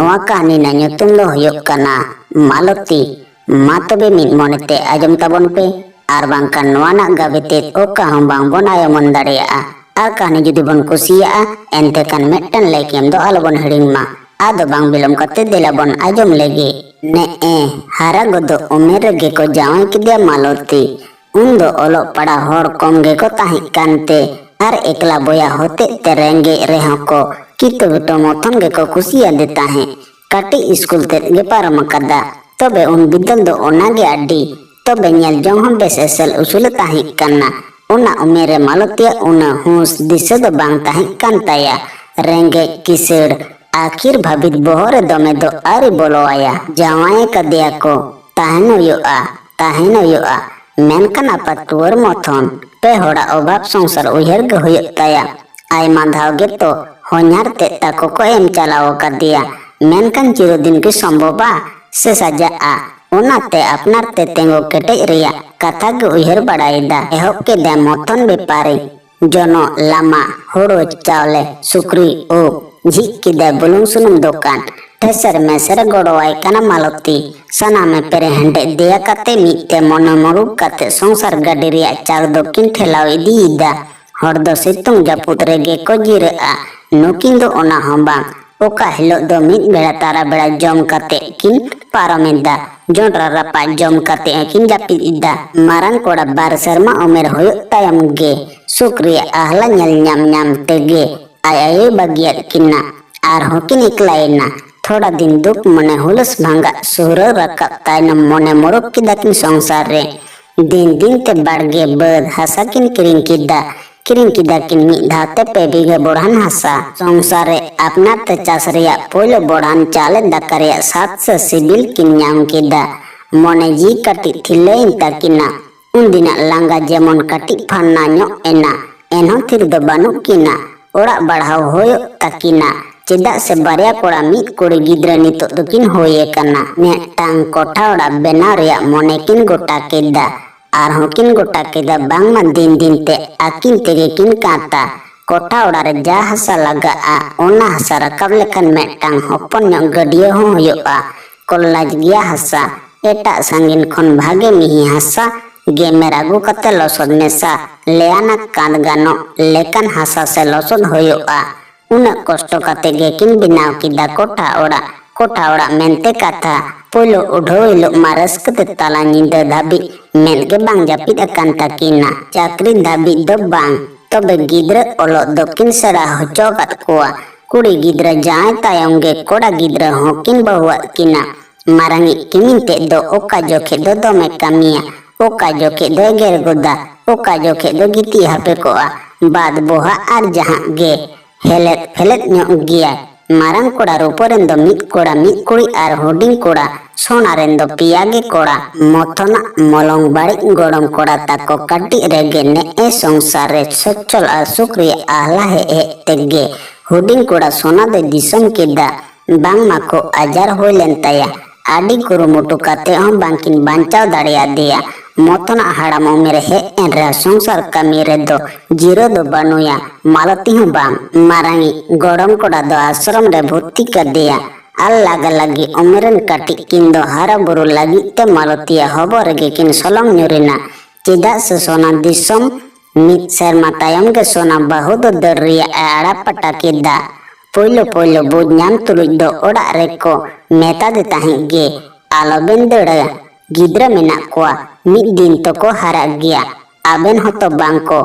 नोआ कहानी ना ᱧᱩᱛᱩᱢ ᱫᱚ ᱦᱩᱭᱩᱜ ᱠᱟᱱᱟ ᱢᱟᱞᱚᱛᱤ। मा तबे मिद मोनेते आजम ताबन पे आर बांकान नोआ ना गाबेते ओका हम बांग बन आयमन दाड़ेया आर कहानी जुदी बन कुसिया एनते कान मेटन लेकेम दो आलबन हिडिंग मा आदो बांग बिलम कते देला बन आजम लेगे ने हारा गदो उमेर गे को जावे किदे मालती उन दो ओलो पड़ा होर कम गे को ताहि कानते आर एकला बोया होते ते रेंगे रेहो को कितो बिटो मोथन गे को कुसिया देता है काटी स्कूल ते गे पारम कदा तबे उन बिदल दो ओनागे आडी तबे नेल जोंग हम बेस एसल उसूल ताहि काना उना उमेरे मालतिया उना हुस दिसे दो बांग ताहि कांताया रेंगे किसेड़ आखिर भाबित बोहरे दमे दो आरी बोलो आया जावाए कदिया को ताहेन हुआ मेनकान आपा टुअर मोथन पे होड़ा अभाव संसार उहर गे हुयुग ताया आयमा धाव गे तो होन्यार ते ताको को एम चलाव कदिया मेनकान चिरदिन की संभवा से सजा आ उनाते अपनार ते तेंगो केटेज रिया कथा गे उहर बड़ाईदा एहब के दे मोथन बेपारी जोनो लामा होड़ो चावले सुक्री ओ झिक किदे बुलुंग सुनुम दुकान ठेसर मेसर गोड़ोवाई काना मालती सना में पेरे हंडे दिया कते मीते मोनो मरुक कते संसार गाड़ी रिया चाक दो किन ठेलाव इदी इदा हर दो सितुंग जापुत रेगे को जिरेआ नुकिन दो ओना हंबा ओका हिलो दो मिद बेड़ा तारा बेड़ा जम कते किन पारमेदा जोंड्रा रपा जम कते किन जापिद इदा मारान कोड़ा बार शर्मा उमेर होयुग तायम गे सुक्रिया आहला nyal nyam nyam तेगे आय बागियात किन्ना आर होकिन इकलायना थोड़ा दिन दुख मने हुलस भांगा सुहर रकब तायनम मने मोरक किदाकिन संसार रे दिन दिन ते बाड़गे बद हासा किन किरिंग किदाकिन मिद धाते पे बिघे बोड़ान हासा संसार रे अपना ते चास रिया पोइलो बोड़ान चाले दाका रिया सात से सिबिल किन ᱧᱟᱢ किदा मने जी कटी थिलेइन ताकिना उन दिना लांगा जेमन कटी फान्ना ᱧᱚᱜ एना एनहो थिर दो बानुक किना ओड़ा बढ़ाव होयो ताकिना चेदा से बारिया कोड़ा मिद कोड़ी गिद्रा नितो दोकिन होये कना मेटांग कोठा ओड़ा बेना रिया मने किन गोटा केदा आर होकिन गोटा केदा बांग मा दिन दिन ते आकिन तेगे किन काता कोठा ओड़ा रे जा हसा लगा आ ओना हसा रकब लेकन मेटांग हपन ᱧᱚᱜ गडियो हो होयोआ कोल्लाज गिया हसा एटा संगिन खन भागे मिही हसा गेमेर आगु कते लसद मेसा लेयाना कांद गानो लेकन हसा से लसद होयोआ उन कष्ट कते गे किन बिनाव किदा कोठा ओड़ा मेनते कथा पोलो उढो इलो मारस कते ताला निंदा धाबी मेन के बांग जापिद अकान ताकिना चाकरी धाबी दो बांग तबे गिद्र ओलो दोकिन सरा होचो कत कोआ कुड़ी गिद्र जाए तायम गे कोड़ा गिद्र होकिन बहुआ किना मारांगी किमिन ते दो ओका जोखे दो दोमे कामिया ओका जोखे दो गेर गोदा ओका जोखे दो गिती हापे कोआ बाद बोहा आर जहां गे हेलेट फेलेट ᱧᱚᱜ गिया मारांग कोड़ा रूपोरेन दो मिद कोड़ा मिद कुड़ी आर होडिंग कोड़ा सोनारेन दो पिया गे कोड़ा मोथना मलंग बाड़ी गोड़म कोड़ा ताको काटी रेगे ने ए संसार रे सच्चल आ सुक्रिय आहला हे तेगे होडिंग कोड़ा सोना दे दिसम केदा बांग माको आजार होइलेन ताया आडी कुरुमुटु काते हम बांकिन बांचाव दाड़िया दिया मोतना हाड़ाम उमेर हे एनरा संसार कमी रे दो जीरो दो बनुया मालती हूँ बांग मारांगी गोड़म कोड़ा दो आश्रम रे भर्ती कर दिया अल्लाग लगी उमेरन काटी किन दो हारा बुरु लगी ते मालतिया हबो रेगे किन सोलंग ᱧᱩᱨᱤᱱᱟ चेदा से सोना दिसम मिद सेरमा तायम गे सोना बाहु दो दरिया आड़ा पटा केदा पोइलो बुझ ᱧᱟᱢ तुलुज दो ओड़ा रेको मेता दे ताहि गे आलोबेन दड़ा गिद्रा मेना कोआ मिद दिन तो को हारा गया आबेन होतो बांको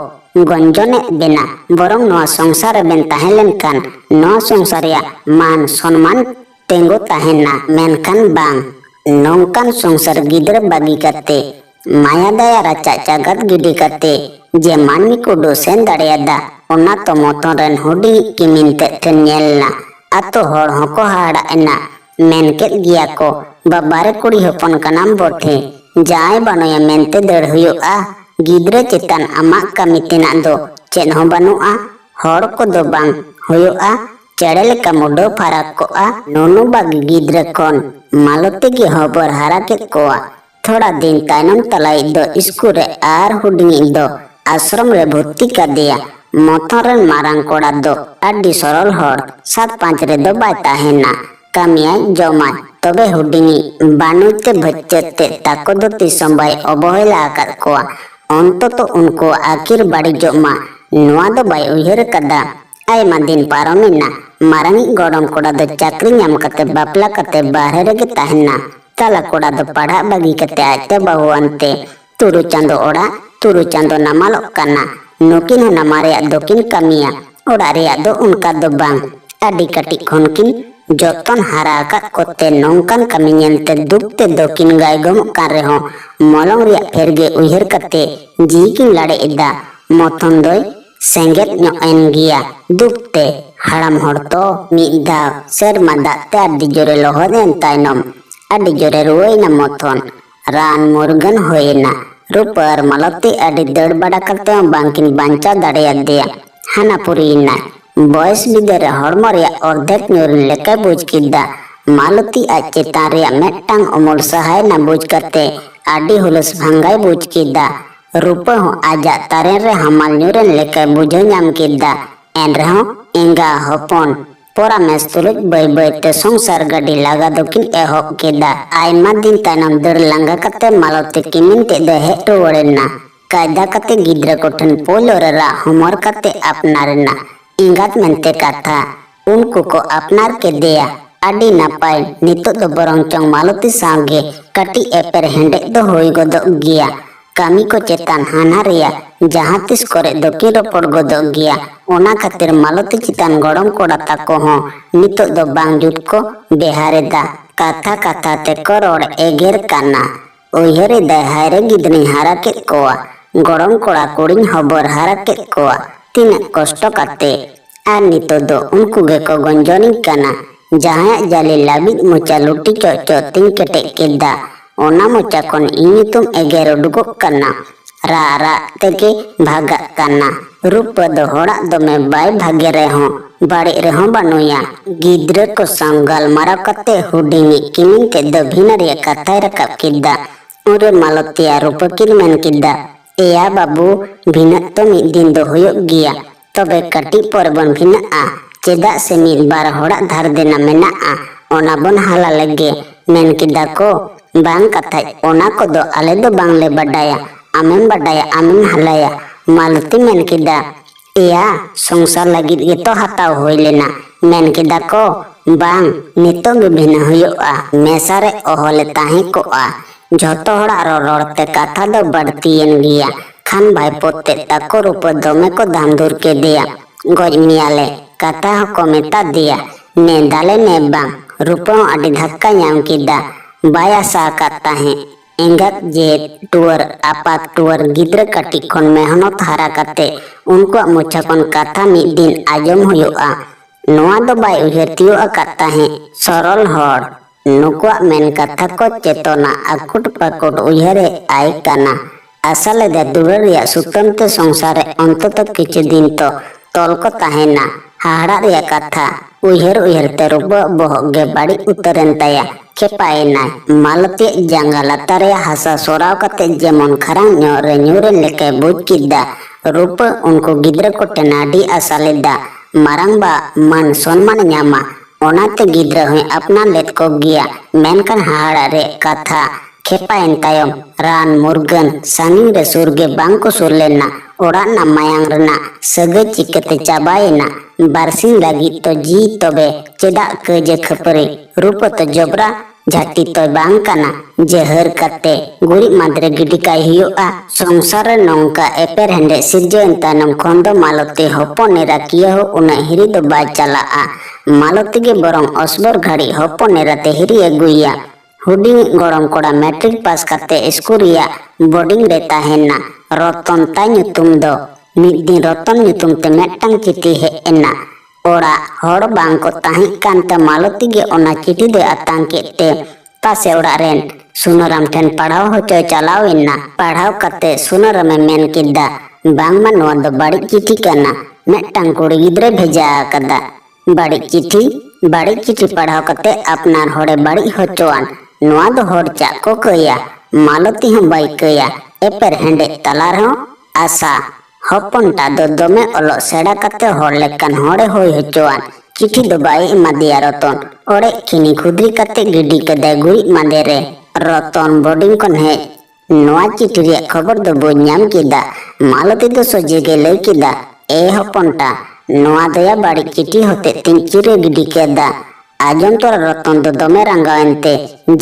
गंजने बेना बरंग नोआ संसार बेन ताहेलेन कान नोआ संसारिया मान सम्मान तेंगो ताहेना मेनकान बांग नोंकान संसार गिद्रा बागी कते माया दया राचा चागत गिडी कते जे मानमी को डोसेन दाड़ेयादा ओना तो मोतन रेन हुडी किमिन ते ठेन ᱧᱮᱞना आतो हर हको हाड़ा एना मेनकेत गिया को बाबारे कुड़ी हपन कनाम बोठे जाय बनोया मेनते दड़ हुयुआ गिद्रा चेतान आमा कामी तेना दो चेन हो बनुआ हर को दो बांग हुयुआ चेड़े लेका मुडो फाराक कोआ नोनु बागी गिद्रा कोन मालती गे हबर हारा केत कोआ थोड़ा दिन तायनम तलाई दो स्कूल रे आर हुडिंग दो आश्रम रे भर्ती कर दिया मोथरन मारांग कोड़ा दो अड्डी सरल हर 7-5 रे दो bye ताहेना kamiai jomai tobe hudingi banuite bhaccete tako do tisombai obohela akad koa ontoto unko akhir badi joma noa do bai uyhar kada ayma din paromina marangi godom koda do chakri nyam kate bapla kate bahre rege tahena tala koda do padha bagi kate ajte bahu ante turu chando oda turu chando namalok kana nukin namare dokin kamia oda reyak do unka do bang adi katik khonkin joton hara akad kote nongkan kami nyelte dukte dokin gai gomok kan reho molong reyak ferge uyhar kate jikin lade eda mothon doi senget nyok en gia dukte haram horto mid daw serma dak te adi jore lohoden tainom adi jore ruwaina mothon ran murgan hoyena rupar malati adi dad bada karte bangkin banca dadeyadeya hana purina boys bidere hormo reyak ordek nyurin leka buj kida malati aj chetan reyak mettang omol sahay na buj kate adi hulus bhangai buj kida rupa ho ajak taren re hamal nyuren leka bujo nyam kida enreho enga hopon pora mes tuluk bai bai te songsar gadi laga dokin ehok kida aima din tanam dar langga kate malati kimin te de hetu warena kaida kate gidra koten polorera humor kate apnarena ingat mente kata unku ko apnar ke deya adi napai nitok do borong chong malati sange kati eper hendek do hoi godok gia kami ko cetan hana reya jahan tis kore dokin ropor godok gia ona khatir malati citan godom koda tako ho nitok do bang jut ko behare da kata kata te koror eger kana uyhere da haire gidni haraket koa godom koda kuring hobor haraket koa tinak kosto kate ar nitok do unku ge ko gonjoning kana jahan jali labit mocha luti coco ting ketek keda ona mocha kon initum eger udugok kana ra tege bhagak kana rupa do horak do me bai bhage reho bari reho banuya gidra ko sangal mara kate hudingi kimin te do bhinariya kathai rakap kida ure malotia rupa kirmen kida eya babu bhinat to mid din do huyok gia tobe kati porbon bhinaa cedak se mid bar horak dhar dena menaa ona bon hala lege men kida ko bang kathai ona kodo ale do bang le badaya amem badaya amem halaya malati men kida iya songsar lagit gitu hataw hoy lena men kida ko bang nito bibhina huyuka mesare ohole tahi ko a joto horak roror te katha do badtien gia khan bhai potte tako rupa dome ko dhamdur ke deya goj miale katha ko meta deya ne dale ne bang rupa adi dhakka nyam kida baya sa kata he engat je tuar apat tuar gidra katik kon mehnot hara kate unko mocha kon katha mid din ajom huyuka noa do bai uyhar tiu akat tahe sorol hor nukwa men katha ko cetona akut pakut uyhare ai kana asale da durar reyak sutam te songsare ontoto kichu din to tol ko tahena hahara reyak katha uyhar te rupa bohok ge badi utaren taya kepainai malati jangga latar ya hasa soraw kate jemon kharang nyuren leke buj kida rupa unko gidra ko tenadi asaleda marang ba man sonman nyama onate gidra hoy apna let ko gia menkan hahara re katha kepain tayom ran murgan saning re surge bangko surlena orak na mayang rena sege cikete cabaina barsing lagi to ji tobe cedak keje khapari rupa to jobra jati to bang kana jehar kate guri madre gidikai huyuka songsar nongka eper hende sirjo entanam khondo maloti hopon era kiya ho una hiri do bai chalaa maloti ge borong osbor ghadi hopon era te hiri aguya huding gorong koda matric pass kate skuria boarding re tahena roton ta nyutum do mid din roton nyutum te mettang chiti he ena ora hor bang ko tahi kanta maloti ge ona chiti de atang kete pase ora ren sunaram ten padhaw hocho chalaw enna padhaw kate sunaram men kida bang man noa do badi chiti kana mettang kuri gidre bheja kada badi chithi padhaw kate apnar hore badi hochoan noa do hor cha ko kaya maloti hum bai kaya eper hende talar ho asa hopon ta do dome olo seda kate hor lekan hore hoi hochoan चिट्ठी दो bye एमादिया रतन ओड़े खिनी खुदरी कते giddy कदे गुरी मांदे रे रतन boarding kon हे नोआ चिट्ठी रे खबर दो बो ᱧᱟᱢ ᱠᱮᱫᱟ मालती दो सोजे गे लई केदा ए हपनटा नोआ दया बाड़ी चिट्ठी होते तिन चिरे गिडी केदा आजम तोर रतन दो दमे रंगावनते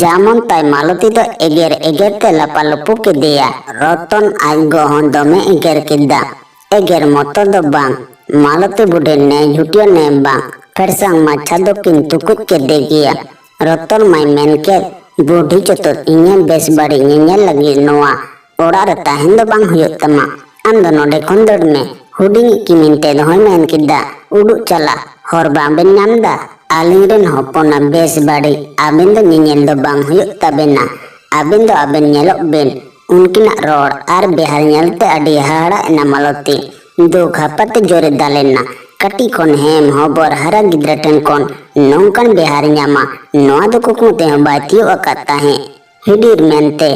जामन ताई मालती दो एगेर एगेर ते लापालपु केदिया रतन आज गोहन दमे एगेर केदा एगेर मतो दो बांग मालती बुढ़े ने झुटियो ने बांग फेरसांग माछा दो किंतु कुछ केदे गिया रतन माई मेन के बुढ़ी चतुर इन्हे बेस बाड़ी ñeñel लगी नोआ ओड़ा रे ताहेन दो बांग हुयो तमा आम दो नोडे खन दड़ में हुडिंग की मिनटे दो होय मेन किदा उडु चला हर बांबेन नामदा आलिंग रेन हपना बेस बाड़ी आबेन दो ñeñel दो बांग हुयो तबेना आबेन दो आबेन ñelok बेन उनकिना रोड आर बेहार ñelते आडी हाड़ा एना मालती दो घापाते जोरे दालेना कटी कोन हेम हबर हरा गिद्रा टेन कोन नौकन बेहार ᱧामा नोआ दो कुकुते हो बातियो अकाता है हिडीर मेनते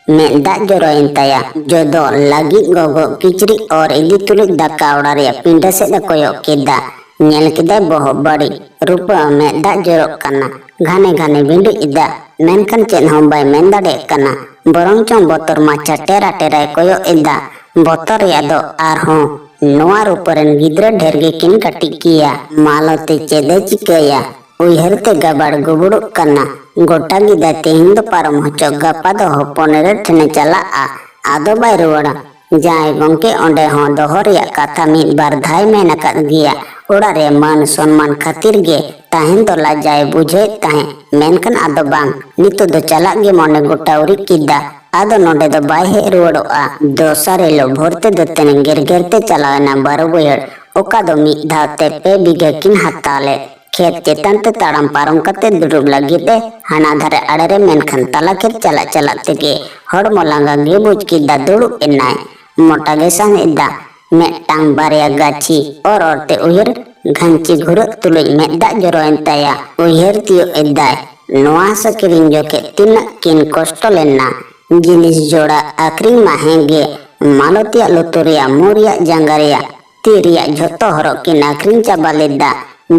में दाग जोरोइन ताया जोदो लगी गोगो किचरी और इदी तुलिक दाका ओड़ा रे पिंडा से द कोयो केदा ñel केदा बहो बड़ी रूपा में दाग जोरो कना घाने घाने बिंडु इदा मेनकन चेन हम बाय मेन दाड़े कना बरंग चों बोतर माचा टेरा टेरा कोयो इदा बोतर या दो आर हो नोआ रूपरन गिद्रा ढेर गे किन कटी किया मालती चेदे चिकया उयहरते गबाड़ गुबुड़ु कना गोटा गिदा तेहिं दो पारम होचो गपा दो हपनेरे ठने चला आदो बाय रुवाड़ा जाय गंके ओंडे हो दोहो रिया कथा मिद बार धाय मेन अकाद गिया ओड़ा रे मान सम्मान खातिर गे ताहें दो लाजाय बुझे ताहें मेनकन आदो बांग नितो दो चला गे मने गोटा उरी किदा आदो नोडे दो बाय हे रुवाड़ोआ दोसारे लो भोरते दो तेने गिर गिरते चलावेना बारो बुयर ओका दो मिद धावते पे बिगे किन हताले खेत चेतन ते ताड़म पारम कते दुरुब लगी दे हाना धरे अड़े मेनखान तला खेत चला चला तेगे हड़ मोलांगा गे बुझ किदा दुड़ु एनाय मोटा गे संग इदा मेटांग बारिया गाछी और औरते उयर घंची घुर तुलुई मेदा जोरोइन ताया उयर तियो इदाय नोआ सकिरिन जोके तिना किन कष्ट लेना जिनिस जोड़ा आखरी माहेंगे मालतिया लुतुरिया मुरिया जंगारिया तिरिया झोतो हरो किन आखरिन चाबा लेदा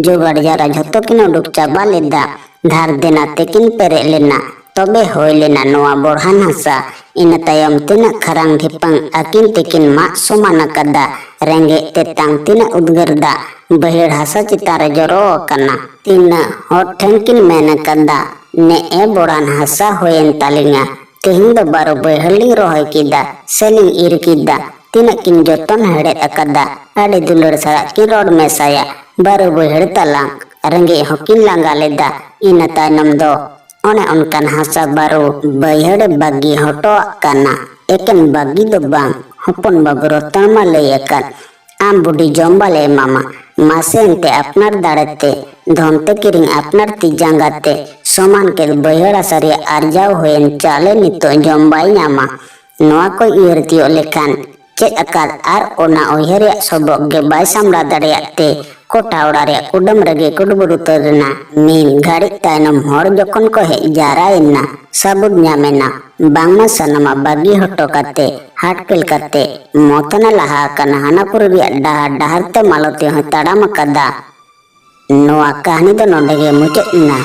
जोगाड़ जरा झोतो किन उडुक चाबा लेदा धार देना तेकिन पेरे लेना तबे होय लेना नोआ बोढ़ान हसा इन तायम तिना खरांग ढिपंग आकिन तेकिन मा सोमाना कदा रेंगे तेतांग तिना उद्गरदा बहेड़ हसा चितारे जोरो कना तिना होठें किन मेन कदा ने ए बोढ़ान हसा होयन तालिंगा तेहिं दो बारो बहली रोहय किदा सेलिंग इर किदा तिना किन जोतन हेड़े अकदा आड़े दुलड़ सरा की रोड में साया बारो बहड़ तलांग रेंगे हकिन लांगा लेदा इन तायनम दो ओने उनकन हसा बारो बहड़ बागी हटो कना एकन बागी दो बांग हपन बाबरो तमा लेयकन आम बुढ़ी जम्बाले मामा मासे एंते अपनार दाड़ते धोमते किरिंग अपनार ती जांगाते समान के बहड़ा सरिया आरजाव होयन चाले नितो जम्बाई नामा नोआ को इयरतियो लेखान चेक अकाद आर ओना उयहरिया सबक गे बाय सामड़ा दाड़ेयाते कोटा ओड़ा रे कुडम रगे कुडबुरु तरना मीन घाड़ी तायनम हर जखन को हे जारायना सबुद ᱧᱟᱢᱮᱱᱟ बांगमा सनमा बागी हटो काते हाटपेल काते मोतना लहा कना हानापुर रिया डहार डहार ते मालती हो ताड़ाम कदा नोआ कहानी दो नोडे गे मुचाद ना।